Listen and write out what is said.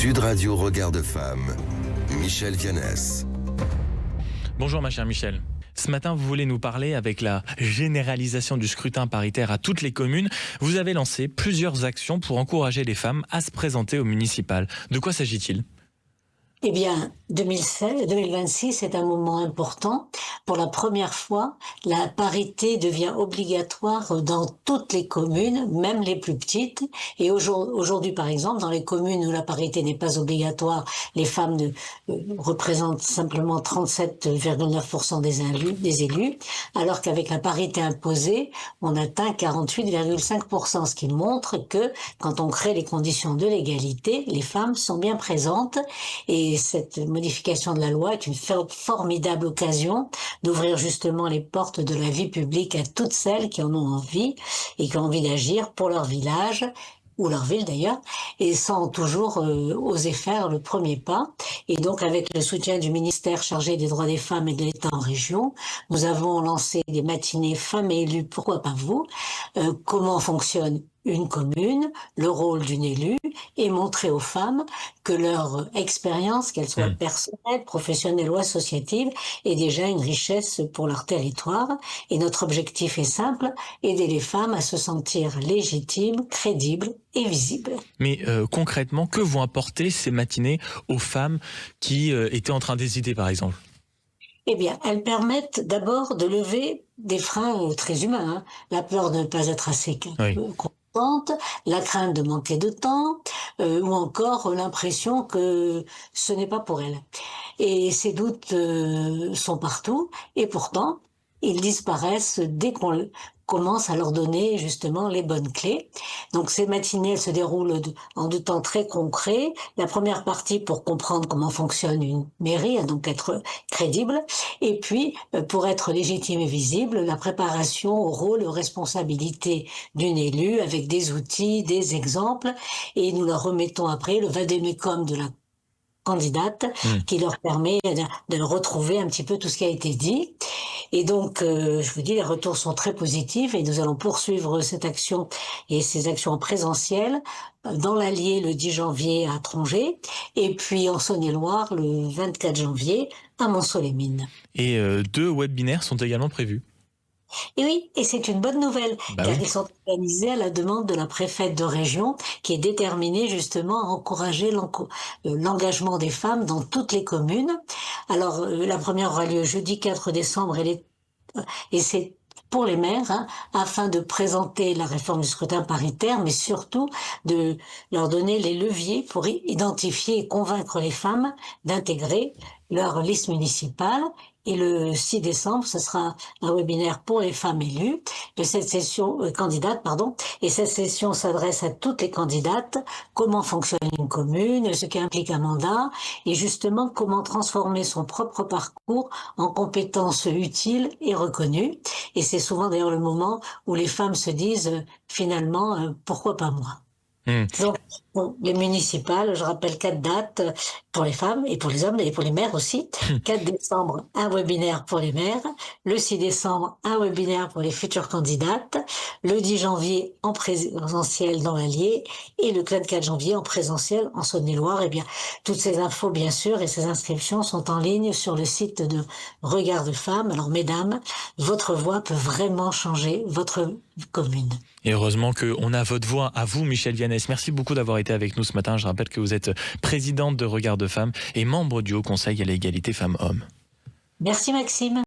Sud Radio Regard de Femme, Michel Viannès. Bonjour ma chère Michel. Ce matin, vous voulez nous parler avec la généralisation du scrutin paritaire à toutes les communes. Vous avez lancé plusieurs actions pour encourager les femmes à se présenter au municipal. De quoi s'agit-il ? Eh bien, 2026 est un moment important. Pour la première fois, la parité devient obligatoire dans toutes les communes, même les plus petites. Et aujourd'hui, par exemple, dans les communes où la parité n'est pas obligatoire, les femmes représentent simplement 37,9% des élus, alors qu'avec la parité imposée, on atteint 48,5%, ce qui montre que quand on crée les conditions de l'égalité, les femmes sont bien présentes. Et cette modification de la loi est une formidable occasion d'ouvrir justement les portes de la vie publique à toutes celles qui en ont envie et qui ont envie d'agir pour leur village ou leur ville d'ailleurs, et sans toujours oser faire le premier pas. Et donc avec le soutien du ministère chargé des droits des femmes et de l'État en région, nous avons lancé des matinées femmes élues, pourquoi pas vous, comment fonctionne une commune, le rôle d'une élue, et montrer aux femmes que leur expérience, qu'elle soit personnelle, professionnelle ou associative, est déjà une richesse pour leur territoire. Et notre objectif est simple, aider les femmes à se sentir légitimes, crédibles et visibles. Mais concrètement, que vont apporter ces matinées aux femmes qui étaient en train d'hésiter par exemple ? Eh bien, elles permettent d'abord de lever des freins très humains, la peur de ne pas être assez la crainte de manquer de temps, ou encore l'impression que ce n'est pas pour elles. Et ces doutes sont partout, et pourtant, ils disparaissent dès qu'on commence à leur donner justement les bonnes clés. Donc ces matinées, elles se déroulent en deux temps très concrets. La première partie pour comprendre comment fonctionne une mairie, donc être crédible. Et puis, pour être légitime et visible, la préparation au rôle et aux responsabilités d'une élue avec des outils, des exemples. Et nous leur remettons après le vade-mecum de la candidate qui leur permet de retrouver un petit peu tout ce qui a été dit. Et donc, je vous dis, les retours sont très positifs et nous allons poursuivre cette action et ces actions en présentiel dans l'Allier le 10 janvier à Trongé et puis en Saône-et-Loire le 24 janvier à Montceau-les-Mines. Et 2 webinaires sont également prévus. Et oui, et c'est une bonne nouvelle, car ils sont organisés à la demande de la préfète de région, qui est déterminée justement à encourager l'engagement des femmes dans toutes les communes. Alors, la première aura lieu jeudi 4 décembre, et c'est pour les maires, afin de présenter la réforme du scrutin paritaire, mais surtout de leur donner les leviers pour identifier et convaincre les femmes d'intégrer leur liste municipale. Et le 6 décembre, ce sera un webinaire pour les femmes élues de cette session candidate, et cette session s'adresse à toutes les candidates, comment fonctionne une commune, ce qui implique un mandat, et justement comment transformer son propre parcours en compétences utiles et reconnues. Et c'est souvent d'ailleurs le moment où les femmes se disent finalement pourquoi pas moi. Donc, les municipales, je rappelle 4 dates pour les femmes et pour les hommes et pour les maires aussi. 4 décembre, un webinaire pour les maires. Le 6 décembre, un webinaire pour les futures candidates. Le 10 janvier, en présentiel dans l'Allier. Et le 24 janvier, en présentiel en Saône-et-Loire. Eh bien, toutes ces infos, bien sûr, et ces inscriptions sont en ligne sur le site de Regard de Femme. Alors, mesdames, votre voix peut vraiment changer votre commune. Et heureusement qu'on a votre voix à vous, Michel Viannès. Merci beaucoup d'avoir été avec nous ce matin. Je rappelle que vous êtes présidente de Regard de Femmes et membre du Haut Conseil à l'égalité femmes-hommes. Merci Maxime.